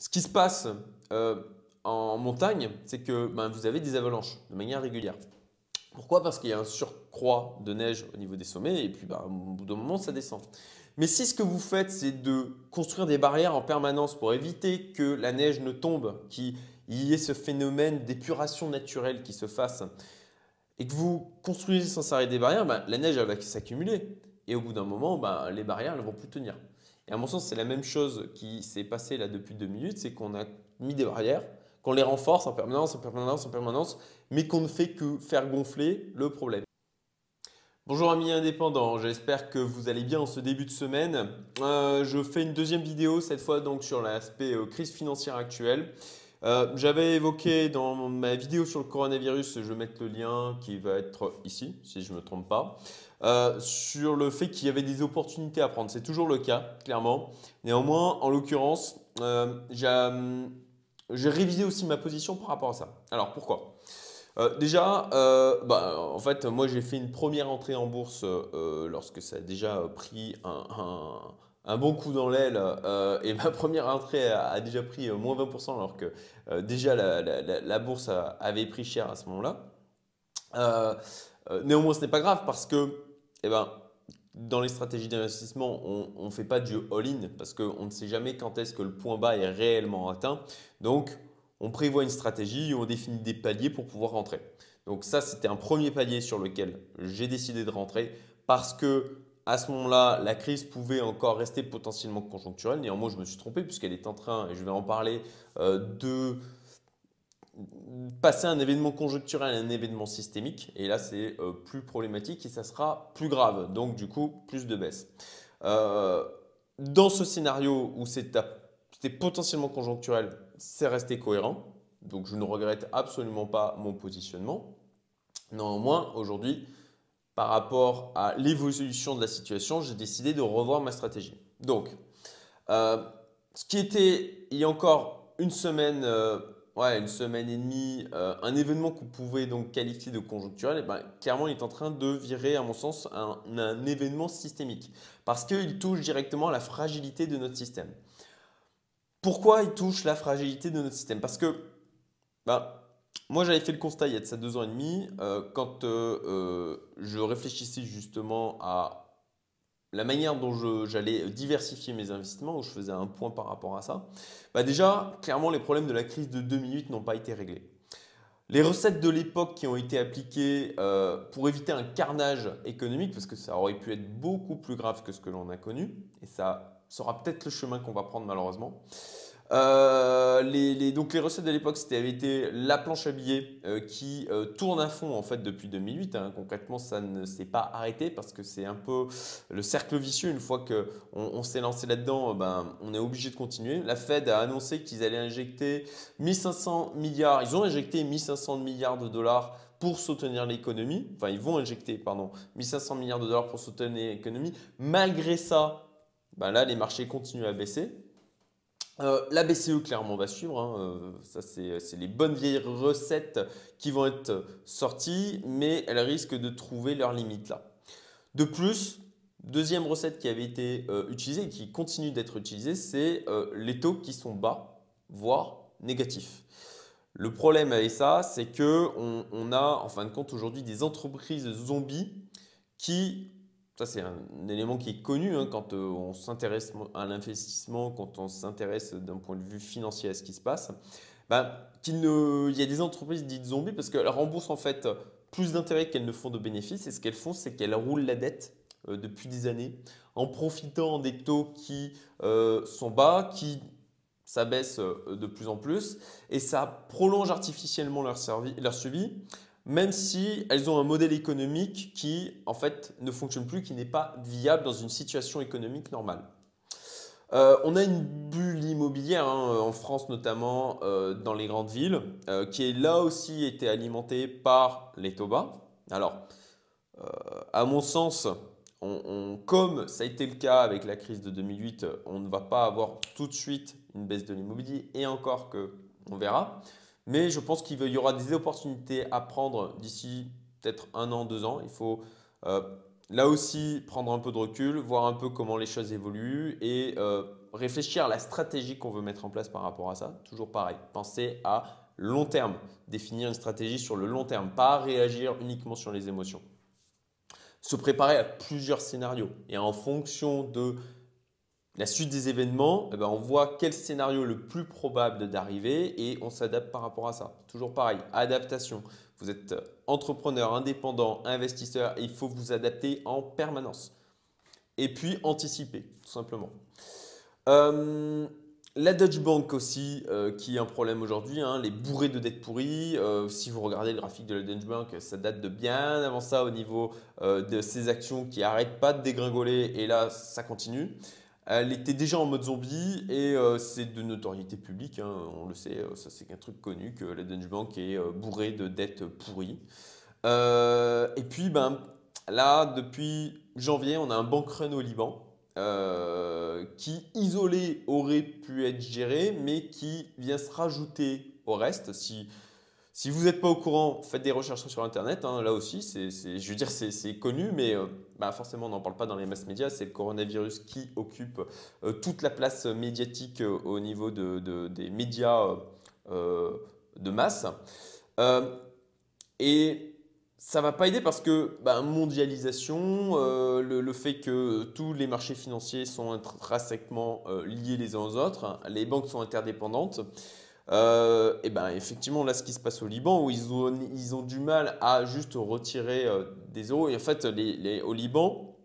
Ce qui se passe en montagne, c'est que vous avez des avalanches de manière régulière. Pourquoi? Parce qu'il y a un surcroît de neige au niveau des sommets et puis au bout d'un moment, ça descend. Mais si ce que vous faites, c'est de construire des barrières en permanence pour éviter que la neige ne tombe, qu'il y ait ce phénomène d'épuration naturelle qui se fasse, et que vous construisez sans arrêt des barrières, la neige elle va s'accumuler. Et au bout d'un moment, les barrières ne vont plus tenir. Et à mon sens, c'est la même chose qui s'est passée là depuis 2008, c'est qu'on a mis des barrières, qu'on les renforce en permanence, en permanence, en permanence, mais qu'on ne fait que faire gonfler le problème. Bonjour amis indépendants, j'espère que vous allez bien en ce début de semaine. Je fais une deuxième vidéo, cette fois donc sur l'aspect crise financière actuelle. J'avais évoqué dans ma vidéo sur le coronavirus, je vais mettre le lien qui va être ici, si je ne me trompe pas, sur le fait qu'il y avait des opportunités à prendre. C'est toujours le cas, clairement. Néanmoins, en l'occurrence, j'ai révisé aussi ma position par rapport à ça. Alors pourquoi? Déjà, en fait, moi j'ai fait une première entrée en bourse lorsque ça a déjà pris un bon coup dans l'aile et ma première entrée a déjà pris moins 20% alors que déjà la bourse avait pris cher à ce moment-là. Euh, Néanmoins, ce n'est pas grave parce que eh ben, dans les stratégies d'investissement, on ne fait pas de jeu all-in parce qu'on ne sait jamais quand est-ce que le point bas est réellement atteint. Donc, on prévoit une stratégie, on définit des paliers pour pouvoir rentrer. Donc ça, c'était un premier palier sur lequel j'ai décidé de rentrer parce que à ce moment-là, la crise pouvait encore rester potentiellement conjoncturelle. Néanmoins, je me suis trompé puisqu'elle est en train, et je vais en parler, de passer un événement conjoncturel à un événement systémique. Et là, c'est plus problématique et ça sera plus grave. Donc, du coup, plus de baisse. Euh, Dans ce scénario où c'était potentiellement conjoncturel, c'est resté cohérent. Donc, je ne regrette absolument pas mon positionnement. Néanmoins, aujourd'hui, par rapport à l'évolution de la situation, j'ai décidé de revoir ma stratégie. Donc, euh, ce qui était il y a encore une semaine, une semaine et demie, un événement qu'on pouvait donc qualifier de conjoncturel, clairement, il est en train de virer, à mon sens, un événement systémique parce qu'il touche directement à la fragilité de notre système. Pourquoi il touche la fragilité de notre système? Parce que ben, moi, j'avais fait le constat il y a de ça 2 ans et demi, quand je réfléchissais justement à la manière dont j'allais diversifier mes investissements, où je faisais un point par rapport à ça. Déjà, clairement, les problèmes de la crise de 2008 n'ont pas été réglés. Les recettes de l'époque qui ont été appliquées pour éviter un carnage économique, parce que ça aurait pu être beaucoup plus grave que ce que l'on a connu, et ça sera peut-être le chemin qu'on va prendre malheureusement. Donc les recettes de l'époque, c'était avait été la planche à billets qui tourne à fond en fait depuis 2008. Concrètement, ça ne s'est pas arrêté parce que c'est un peu le cercle vicieux. Une fois qu'on s'est lancé là-dedans, on est obligé de continuer. La Fed a annoncé qu'ils allaient injecter 1500 milliards. Ils ont injecté 1500 milliards de dollars pour soutenir l'économie. Enfin, ils vont injecter, pardon, 1500 milliards de dollars pour soutenir l'économie. Malgré ça, là, les marchés continuent à baisser. La BCE clairement va suivre, ça c'est les bonnes vieilles recettes qui vont être sorties, mais elles risquent de trouver leurs limites là. De plus, deuxième recette qui avait été utilisée et qui continue d'être utilisée, c'est les taux qui sont bas, voire négatifs. Le problème avec ça, c'est que on a en fin de compte aujourd'hui des entreprises zombies qui, ça c'est un élément qui est connu quand on s'intéresse à l'investissement, quand on s'intéresse d'un point de vue financier à ce qui se passe, il y a des entreprises dites zombies parce qu'elles remboursent en fait plus d'intérêts qu'elles ne font de bénéfices et ce qu'elles font, c'est qu'elles roulent la dette depuis des années en profitant des taux qui sont bas, qui s'abaissent de plus en plus et ça prolonge artificiellement leur suivi même si elles ont un modèle économique qui, en fait, ne fonctionne plus, qui n'est pas viable dans une situation économique normale. On a une bulle immobilière, en France notamment, dans les grandes villes, qui est là aussi été alimentée par les taux bas. Alors, à mon sens, comme ça a été le cas avec la crise de 2008, on ne va pas avoir tout de suite une baisse de l'immobilier et encore que on verra. Mais je pense qu'il y aura des opportunités à prendre d'ici peut-être 1 an, 2 ans. Il faut là aussi prendre un peu de recul, voir un peu comment les choses évoluent et réfléchir à la stratégie qu'on veut mettre en place par rapport à ça. Toujours pareil, penser à long terme, définir une stratégie sur le long terme, pas réagir uniquement sur les émotions. Se préparer à plusieurs scénarios et en fonction de la suite des événements, eh ben, on voit quel scénario est le plus probable d'arriver et on s'adapte par rapport à ça. Toujours pareil, adaptation. Vous êtes entrepreneur, indépendant, investisseur, et il faut vous adapter en permanence. Et puis anticiper, tout simplement. La Deutsche Bank aussi, qui est un problème aujourd'hui, hein, les bourrées de dettes pourries. Si vous regardez le graphique de la Deutsche Bank, ça date de bien avant ça au niveau de ces actions qui n'arrêtent pas de dégringoler et là, ça continue. Elle était déjà en mode zombie et c'est de notoriété publique, hein, on le sait, ça c'est un truc connu que la Deutsche Bank est bourrée de dettes pourries. Et puis ben, là, depuis janvier, on a un bank run au Liban qui, isolé, aurait pu être géré, mais qui vient se rajouter au reste. Si vous n'êtes pas au courant, faites des recherches sur Internet. Hein, là aussi, je veux dire, c'est connu, mais bah, forcément, on n'en parle pas dans les masses médias. C'est le coronavirus qui occupe toute la place médiatique au niveau des médias de masse. Et ça ne va pas aider parce que bah, mondialisation, le fait que tous les marchés financiers sont intrinsèquement liés les uns aux autres, les banques sont interdépendantes. Et ben effectivement, là, ce qui se passe au Liban, où ils ont du mal à juste retirer des euros. Et en fait, au Liban,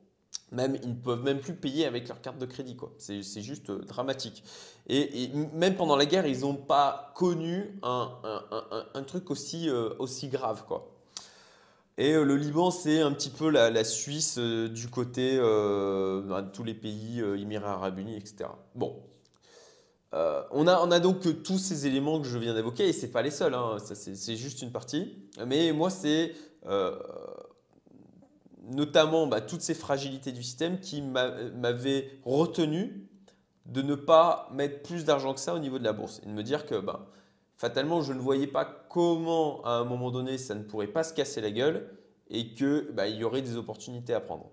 même, ils ne peuvent même plus payer avec leur carte de crédit, quoi. C'est juste dramatique. Et même pendant la guerre, ils n'ont pas connu un truc aussi grave, quoi. Et le Liban, c'est un petit peu la Suisse du côté de tous les pays, Émirats Arabes Unis, etc. Bon, on a donc tous ces éléments que je viens d'évoquer et ce n'est pas les seuls, hein, c'est juste une partie. Mais moi, c'est notamment bah, toutes ces fragilités du système qui m'avaient retenu de ne pas mettre plus d'argent que ça au niveau de la bourse et de me dire que bah, fatalement, je ne voyais pas comment à un moment donné ça ne pourrait pas se casser la gueule et que bah, il y aurait des opportunités à prendre.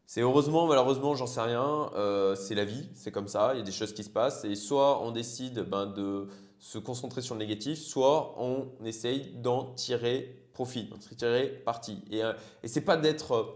C'est heureusement, malheureusement, j'en sais rien. C'est la vie, c'est comme ça. Il y a des choses qui se passent. Et soit on décide ben, de se concentrer sur le négatif, soit on essaye d'en tirer profit, d'en tirer parti. Et ce n'est pas d'être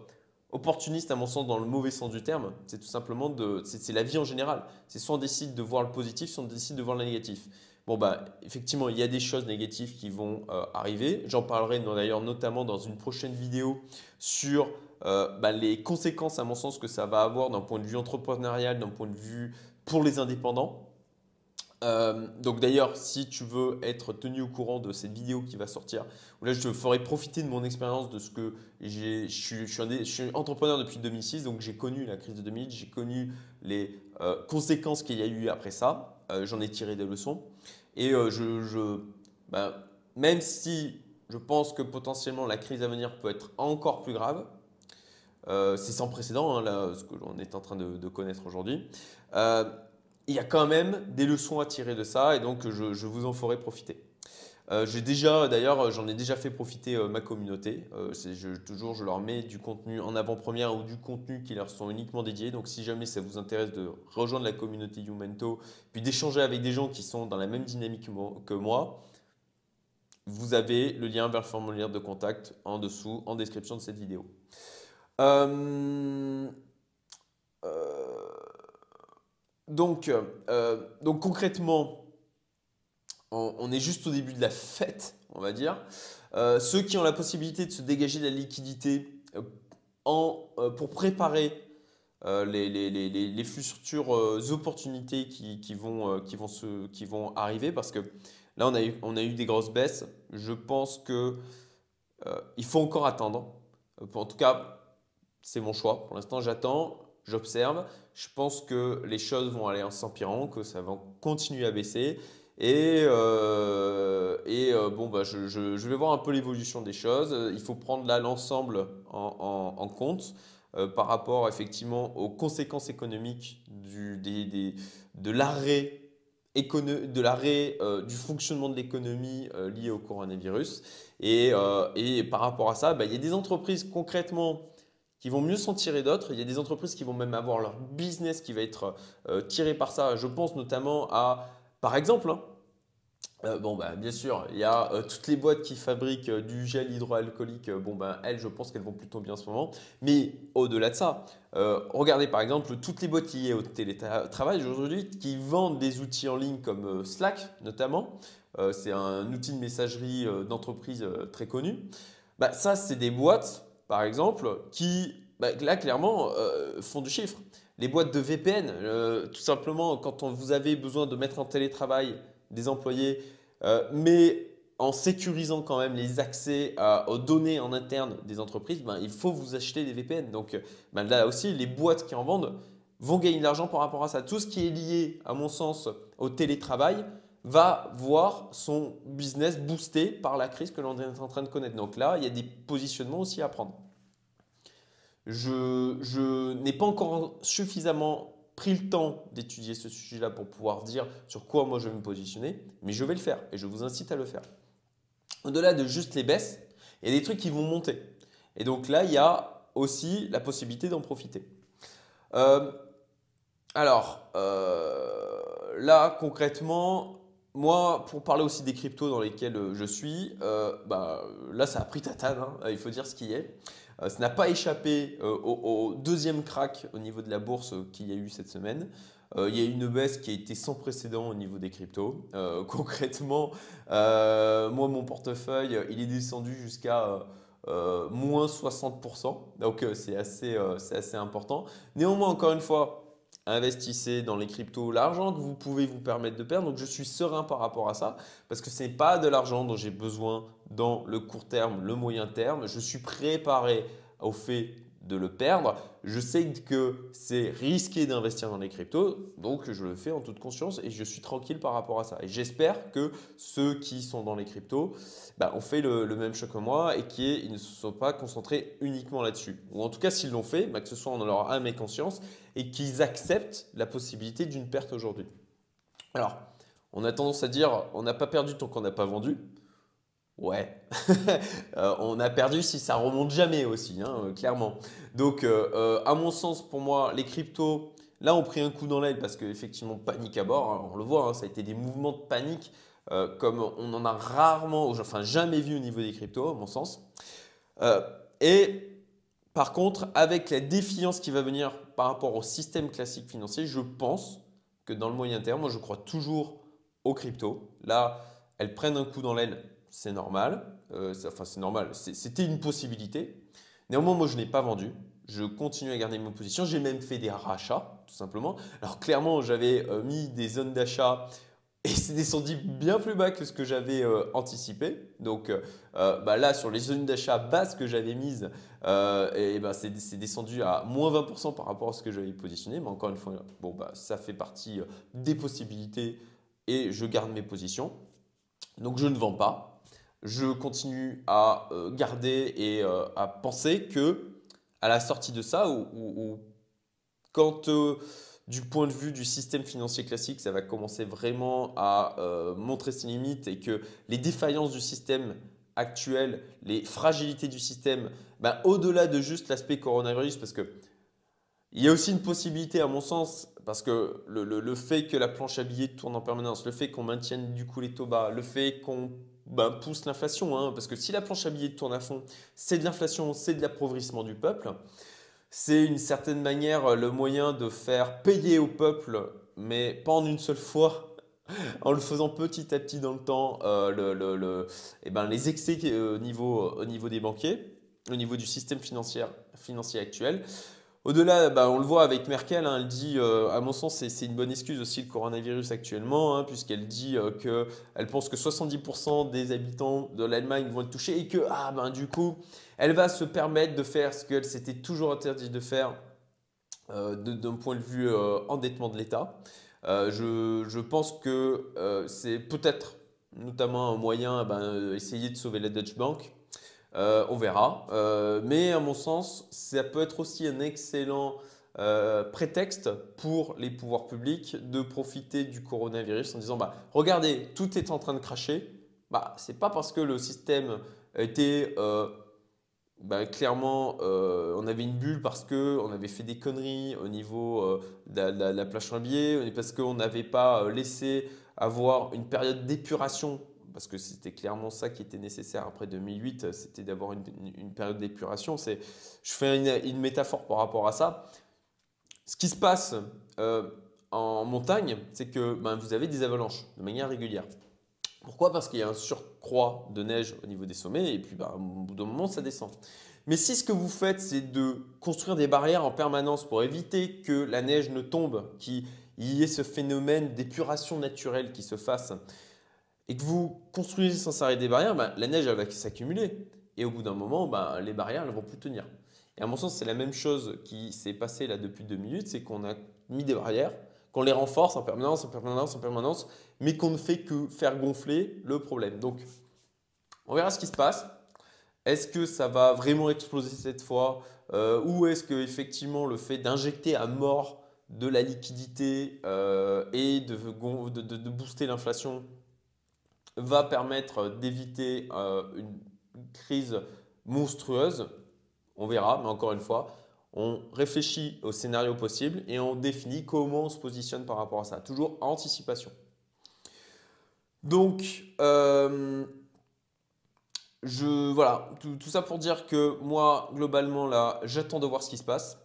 opportuniste, à mon sens, dans le mauvais sens du terme. C'est tout simplement c'est la vie en général. C'est soit on décide de voir le positif, soit on décide de voir le négatif. Bon, bah, effectivement, il y a des choses négatives qui vont arriver. J'en parlerai d'ailleurs notamment dans une prochaine vidéo sur bah, les conséquences, à mon sens, que ça va avoir d'un point de vue entrepreneurial, d'un point de vue pour les indépendants. Donc d'ailleurs, si tu veux être tenu au courant de cette vidéo qui va sortir, où là je te ferai profiter de mon expérience de ce que je suis entrepreneur depuis 2006, donc j'ai connu la crise de 2008, j'ai connu les conséquences qu'il y a eu après ça, j'en ai tiré des leçons. Et bah, même si je pense que potentiellement la crise à venir peut être encore plus grave, c'est sans précédent, hein, là, ce que l'on est en train de connaître aujourd'hui. Il y a quand même des leçons à tirer de ça et donc je vous en ferai profiter. D'ailleurs, j'en ai déjà fait profiter ma communauté. Toujours, je leur mets du contenu en avant-première ou du contenu qui leur sont uniquement dédiés. Donc, si jamais ça vous intéresse de rejoindre la communauté Youmento, puis d'échanger avec des gens qui sont dans la même dynamique que moi, vous avez le lien vers le formulaire de contact en dessous, en description de cette vidéo. Donc concrètement, on est juste au début de la fête, on va dire. Ceux qui ont la possibilité de se dégager de la liquidité pour préparer les futures opportunités qui vont arriver, parce que là, on a eu des grosses baisses. Je pense qu'il faut encore attendre. En tout cas, c'est mon choix. Pour l'instant, j'attends, j'observe. Je pense que les choses vont aller en s'empirant, que ça va continuer à baisser. Bon, bah, je vais voir un peu l'évolution des choses. Il faut prendre là l'ensemble en compte par rapport effectivement aux conséquences économiques de l'arrêt du fonctionnement de l'économie lié au coronavirus. Et par rapport à ça, bah, il y a des entreprises concrètement qui vont mieux s'en tirer d'autres. Il y a des entreprises qui vont même avoir leur business qui va être tiré par ça. Je pense notamment à, par exemple, hein, bon, bah, bien sûr, il y a toutes les boîtes qui fabriquent du gel hydroalcoolique. Bon, ben, elles, je pense qu'elles vont plutôt bien en ce moment. Mais au-delà de ça, regardez par exemple toutes les boîtes liées au télétravail aujourd'hui qui vendent des outils en ligne comme Slack notamment. C'est un outil de messagerie d'entreprise très connu. Bah, ça, c'est des boîtes, par exemple, qui, bah, là, clairement, font du chiffre. Les boîtes de VPN, tout simplement, quand vous avez besoin de mettre en télétravail des employés, mais en sécurisant quand même les accès aux données en interne des entreprises, ben, il faut vous acheter des VPN. Donc ben, là aussi, les boîtes qui en vendent vont gagner de l'argent par rapport à ça. Tout ce qui est lié, à mon sens, au télétravail va voir son business boosté par la crise que l'on est en train de connaître. Donc là, il y a des positionnements aussi à prendre. Je n'ai pas encore suffisamment pris le temps d'étudier ce sujet-là pour pouvoir dire sur quoi moi je vais me positionner, mais je vais le faire et je vous incite à le faire. Au-delà de juste les baisses, il y a des trucs qui vont monter. Et donc là, il y a aussi la possibilité d'en profiter. Euh, là, concrètement, moi, pour parler aussi des cryptos dans lesquels je suis, bah, là, ça a pris tatane, hein, il faut dire ce qui est. Ça n'a pas échappé au deuxième crack au niveau de la bourse qu'il y a eu cette semaine. Il y a eu une baisse qui a été sans précédent au niveau des cryptos. Concrètement, moi, mon portefeuille, il est descendu jusqu'à moins 60%. Donc, c'est assez important. Néanmoins, encore une fois, investissez dans les cryptos l'argent que vous pouvez vous permettre de perdre. Donc, je suis serein par rapport à ça parce que ce n'est pas de l'argent dont j'ai besoin dans le court terme, le moyen terme. Je suis préparé au fait de le perdre. Je sais que c'est risqué d'investir dans les cryptos, donc je le fais en toute conscience et je suis tranquille par rapport à ça. Et j'espère que ceux qui sont dans les cryptos ont fait le même choix que moi et qu'ils ne se sont pas concentrés uniquement là-dessus. Ou en tout cas, s'ils l'ont fait, que ce soit en leur âme et conscience et qu'ils acceptent la possibilité d'une perte aujourd'hui. Alors, on a tendance à dire on n'a pas perdu tant qu'on n'a pas vendu. Ouais, on a perdu si ça remonte jamais aussi, hein, clairement. Donc, à mon sens, pour moi, les cryptos, là, ont pris un coup dans l'aile parce qu'effectivement, panique à bord, hein, on le voit, hein, ça a été des mouvements de panique comme on en a rarement, enfin jamais vu au niveau des cryptos, à mon sens. Euh, et par contre, avec la défiance qui va venir par rapport au système classique financier, je pense que dans le moyen terme, moi, je crois toujours aux cryptos. Là, elles prennent un coup dans l'aile, c'est normal. Enfin, c'est normal. C'était une possibilité. Néanmoins, moi, je n'ai pas vendu. Je continue à garder mon position. J'ai même fait des rachats, tout simplement. Alors, clairement, j'avais mis des zones d'achat et c'est descendu bien plus bas que ce que j'avais anticipé. Donc, là, sur les zones d'achat basses que j'avais mises, c'est descendu à moins 20% par rapport à ce que j'avais positionné. Mais encore une fois, bon, ça fait partie des possibilités et je garde mes positions. Donc, je ne vends pas. Je continue à garder et à penser que à la sortie de ça, ou quand du point de vue du système financier classique, ça va commencer vraiment à montrer ses limites et que les défaillances du système actuel, les fragilités du système, au-delà de juste l'aspect coronavirus, parce que il y a aussi une possibilité, à mon sens, parce que le fait que la planche à billets tourne en permanence, le fait qu'on maintienne du coup les taux bas, le fait qu'on pousse l'inflation, hein, parce que si la planche à billets tourne à fond, c'est de l'inflation, c'est de l'appauvrissement du peuple. C'est une certaine manière le moyen de faire payer au peuple, mais pas en une seule fois, en le faisant petit à petit dans le temps, les excès au niveau des banquiers, au niveau du système financier actuel. Au-delà, on le voit avec Merkel, hein, elle dit, à mon sens, c'est une bonne excuse aussi le coronavirus actuellement, hein, puisqu'elle dit qu'elle pense que 70% des habitants de l'Allemagne vont être touchés et que du coup, elle va se permettre de faire ce qu'elle s'était toujours interdit de faire d'un point de vue endettement de l'État. Je pense que c'est peut-être notamment un moyen essayer de sauver la Deutsche Bank. On verra. Mais à mon sens, ça peut être aussi un excellent prétexte pour les pouvoirs publics de profiter du coronavirus en disant regardez, tout est en train de cracher. C'est pas parce que le système était bah, clairement, on avait une bulle parce qu'on avait fait des conneries au niveau de la plage sur un billet, parce qu'on n'avait pas laissé avoir une période d'épuration, parce que c'était clairement ça qui était nécessaire après 2008, c'était d'avoir une période d'épuration. Je fais une métaphore par rapport à ça. Ce qui se passe euh, en montagne, c'est que ben, vous avez des avalanches de manière régulière. Pourquoi? Parce qu'il y a un surcroît de neige au niveau des sommets et puis bah, au bout d'un moment, ça descend. Mais si ce que vous faites, c'est de construire des barrières en permanence pour éviter que la neige ne tombe, qu'il y ait ce phénomène d'épuration naturelle qui se fasse, et que vous construisez sans arrêt des barrières, bah, la neige elle va s'accumuler. Et au bout d'un moment, bah, les barrières ne vont plus tenir. Et à mon sens, c'est la même chose qui s'est passée là depuis 2008, c'est qu'on a mis des barrières, qu'on les renforce en permanence, en permanence, en permanence, mais qu'on ne fait que faire gonfler le problème. Donc, on verra ce qui se passe. Est-ce que ça va vraiment exploser cette fois ou est-ce que effectivement le fait d'injecter à mort de la liquidité et de booster l'inflation va permettre d'éviter une crise monstrueuse? On verra, mais encore une fois, on réfléchit au scénario possible et on définit comment on se positionne par rapport à ça. Toujours anticipation. Donc, voilà, tout ça pour dire que moi, globalement, là, j'attends de voir ce qui se passe.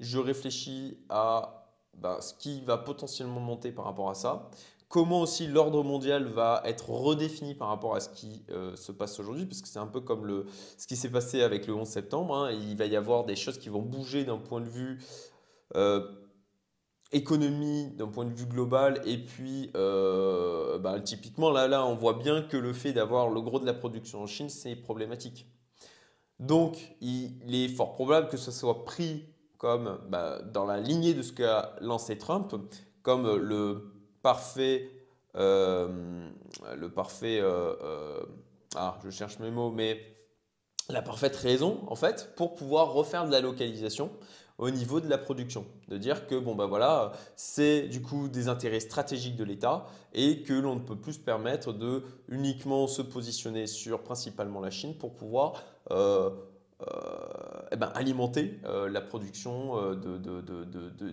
Je réfléchis à bah, ce qui va potentiellement monter par rapport à ça. Comment aussi l'ordre mondial va être redéfini par rapport à ce qui se passe aujourd'hui, parce que c'est un peu comme ce qui s'est passé avec le 11 septembre, hein. Il va y avoir des choses qui vont bouger d'un point de vue euh, économie, d'un point de vue global. Et puis, bah, typiquement, là, on voit bien que le fait d'avoir le gros de la production en Chine, c'est problématique. Donc, il est fort probable que ce soit pris comme bah, dans la lignée de ce qu'a lancé Trump, comme parfait, euh, le parfait, je cherche mes mots, mais la parfaite raison en fait pour pouvoir refaire de la localisation au niveau de la production. De dire que bon bah voilà, c'est du coup des intérêts stratégiques de l'État et que l'on ne peut plus se permettre de uniquement se positionner sur principalement la Chine pour pouvoir alimenter la production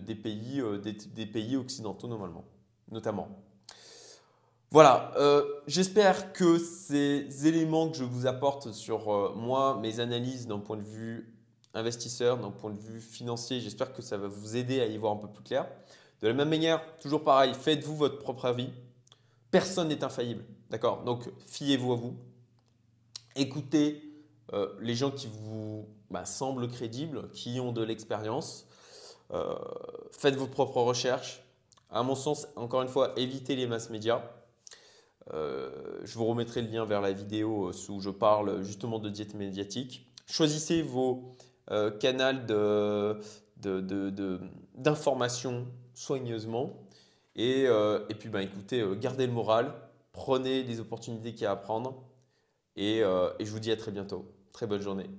des pays occidentaux normalement, notamment. Voilà, j'espère que ces éléments que je vous apporte sur moi, mes analyses d'un point de vue investisseur, d'un point de vue financier, j'espère que ça va vous aider à y voir un peu plus clair. De la même manière, toujours pareil, faites-vous votre propre avis. Personne n'est infaillible, d'accord? Donc, fiez-vous à vous. Écoutez les gens qui vous semblent crédibles, qui ont de l'expérience. Euh, Faites vos propres recherches. À mon sens, encore une fois, évitez les masses médias. Je vous remettrai le lien vers la vidéo où je parle justement de diète médiatique. Choisissez vos canaux d'information soigneusement. Et puis, écoutez, gardez le moral, prenez les opportunités qu'il y a à prendre. Et je vous dis à très bientôt. Très bonne journée.